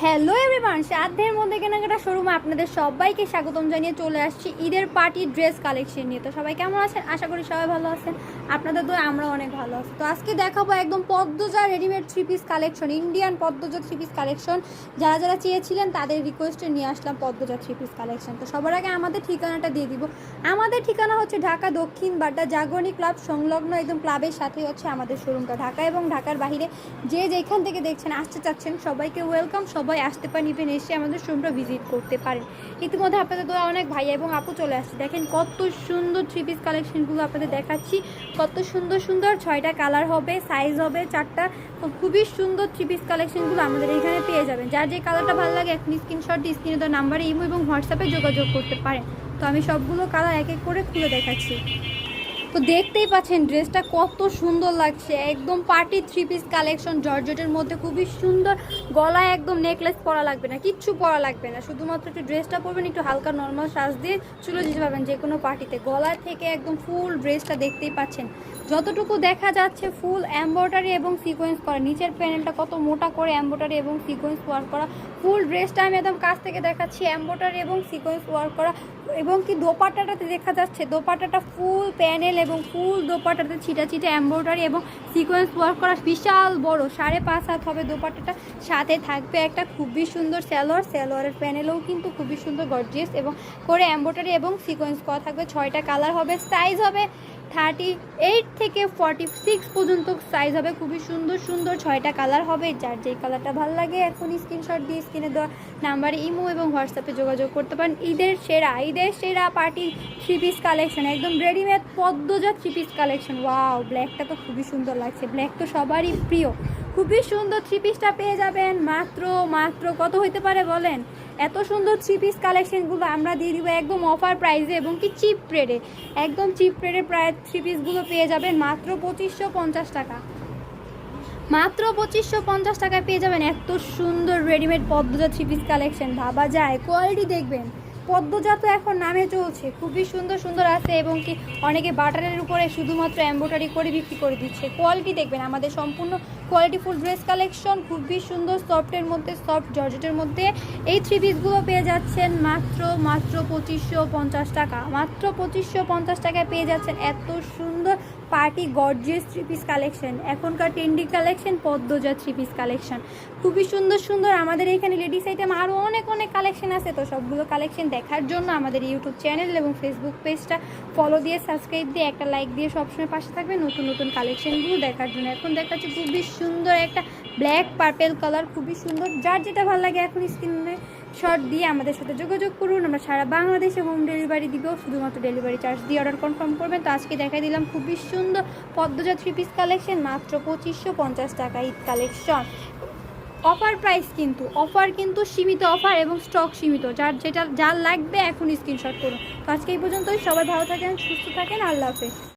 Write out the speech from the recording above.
Hello everyone, সাধ্যের মধ্যে কেনাকাটা শোরুমে আপনাদের সবাইকে স্বাগতম জানিয়ে চলে আসছি ঈদের পার্টি ড্রেস কালেকশন নিয়ে। তো সবাই কেমন আছেন? আশা করি সবাই ভালো আছেন। আপনাদের তো আমরা অনেক ভালো আছি। তো আজকে দেখাবো একদম Padmaja readymade three piece collection, Indian Padmaja three piece collection. যারা যারা চেয়েছিলেন তাদের রিকোয়েস্টে নিয়ে আসলাম পদ্মজা থ্রি পিস কালেকশন। তো সবার আগে আমাদের ঠিকানাটা দিয়ে দিব। আমাদের ঠিকানা হচ্ছে ঢাকা দক্ষিণ বাড্ডা জাগরণী ক্লাব সংলগ্ন, একদম ক্লাবের সাথে হচ্ছে আমাদের শোরুমটা। ঢাকা এবং ঢাকার বাইরে যে যেখান থেকে দেখছেন আসতে চাচ্ছেন সবাইকে ওয়েলকাম। সবাই আসতে পারেন, ইভেন এসে আমাদের শোরুমটা ভিজিট করতে পারেন। ইতিমধ্যে আপনাদের দোয়া অনেক ভাইয়া এবং আপু চলে আসছে। দেখেন কত সুন্দর থ্রি পিস কালেকশনগুলো আপনাদের দেখাচ্ছি। কত সুন্দর সুন্দর 6টা কালার হবে, সাইজ হবে 4টা। তো খুবই সুন্দর থ্রি পিস কালেকশনগুলো আমাদের এখানে পেয়ে যাবেন। যার যে কালারটা ভালো লাগে এখন স্ক্রিনশট দিয়ে স্ক্রিনে দেওয়া নাম্বারে ইমো এবং হোয়াটসঅ্যাপে যোগাযোগ করতে পারেন। তো আমি সবগুলো কালার এক এক করে খুলে দেখাচ্ছি। তো দেখতেই পাচ্ছেন ড্রেসটা কত সুন্দর লাগছে, একদম পার্টি থ্রি পিস কালেকশন, জর্জেটের মধ্যে খুবই সুন্দর। গলায় একদম নেকলেস পরা লাগবে না, কিচ্ছু পরা লাগবে না, শুধুমাত্র একটু ড্রেসটা পরবেন, একটু হালকা নর্মাল সাজ দিয়ে চলে যেতে পারবেন যে কোনো পার্টিতে। গলা থেকে একদম ফুল ড্রেসটা দেখতেই পাচ্ছেন, যতটুকু দেখা যাচ্ছে ফুল এমব্রয়ডারি এবং সিকোয়েন্স করা। নিচের প্যানেলটা কত মোটা করে এমব্রয়ডারি এবং সিকোয়েন্স ওয়ার্ক করা। ফুল ড্রেসটা আমি একদম কাছ থেকে দেখাচ্ছি, এমব্রয়ডারি এবং সিকোয়েন্স ওয়ার্ক করা। এবং কি দোপাট্টাটাতে দেখা যাচ্ছে, দোপাট্টাটা ফুল প্যানেল এবং ফুল দোপাট্টাতে ছিটা ছিটা এমব্রয়ডারি এবং সিকোয়েন্স ওয়ার্ক করা, বিশাল বড় 5.5 হাত হবে দোপাট্টাটা। সাথে থাকবে একটা খুবই সুন্দর সালোয়ারের প্যানেলও কিন্তু খুবই সুন্দর গর্জিয়াস এবং করে এমব্রয়ডারি এবং সিকোয়েন্স করা থাকবে। 6টা কালার হবে, সাইজ হবে 38 থেকে 46 পর্যন্ত সাইজ হবে। খুবই সুন্দর সুন্দর 6টা কালার হবে। যার যেই কালারটা ভালো লাগে এখন স্ক্রিনশট দিয়ে স্ক্রিনে দেওয়া নাম্বারে ইমো এবং হোয়াটসঅ্যাপে যোগাযোগ করতে পারেন। ঈদের সেরা পার্টি থ্রি পিস কালেকশন, একদম readymade Padmaja three piece collection. Wow, ব্ল্যাকটা তো খুবই সুন্দর লাগছে, ব্ল্যাক তো সবারই প্রিয়। খুবই সুন্দর থ্রি পিসটা পেয়ে যাবেন মাত্র কত হইতে পারে বলেন? এত সুন্দর থ্রি পিস কালেকশনগুলো আমরা দিয়ে দিব একদম অফার প্রাইসে এবং কি চিপ রেটে। একদম চিপ রেটে প্রায় থ্রি পিসগুলো পেয়ে যাবেন মাত্র 2550 টাকা। মাত্র 2550 টাকায় পেয়ে যাবেন এত সুন্দর readymade Padmaja three piece collection. ভাবা যায়, কোয়ালিটি দেখবেন। পদ্মজা তো এখন নামে চলছে, খুবই সুন্দর সুন্দর আছে এবং কি অনেকে বাটারের উপরে শুধুমাত্র এমব্রয়ডারি করে বিক্রি করে দিচ্ছে। কোয়ালিটি দেখবেন, আমাদের সম্পূর্ণ কোয়ালিটিফুল ড্রেস কালেকশন, খুবই সুন্দর সফটের মধ্যে, সফট জর্জেটের মধ্যে এই থ্রি পিসগুলো পেয়ে যাচ্ছেন মাত্র 2550 টাকা। মাত্র 2550 টাকায় পেয়ে যাচ্ছেন এত সুন্দর party gorgeous three piece collection. এখনকার trendy collection Padmaja three piece collection, খুবই সুন্দর সুন্দর। আমাদের এখানে লেডিস আইটেম আরও অনেক কালেকশন আছে। তো সবগুলো কালেকশন দেখার জন্য আমাদের ইউটিউব চ্যানেল এবং ফেসবুক পেজটা ফলো দিয়ে সাবস্ক্রাইব দিয়ে একটা লাইক দিয়ে সবসময় পাশে থাকবে নতুন নতুন কালেকশনগুলো দেখার জন্য। এখন দেখাচ্ছি খুবই সুন্দর একটা ব্ল্যাক পার্পেল কালার, খুবই সুন্দর। যার যেটা ভালো লাগে এখন স্ক্রিনে শর্ট দিয়ে আমাদের সাথে যোগাযোগ করুন। আমরা সারা বাংলাদেশে হোম ডেলিভারি দিব, শুধুমাত্র ডেলিভারি চার্জ দিয়ে অর্ডার কনফার্ম করবেন। তো আজকে দেখাই দিলাম খুবই সুন্দর পদ্মজা থ্রি পিস কালেকশন মাত্র 2550 টাকা ঈদ কালেকশন। অফার প্রাইস কিন্তু, অফার কিন্তু সীমিত অফার এবং স্টক সীমিত। যার লাগবে এখন স্ক্রিনশট করুন। তো আজকে এই পর্যন্তই, সবাই ভালো থাকেন, সুস্থ থাকেন, আল্লাহ হাফেজ।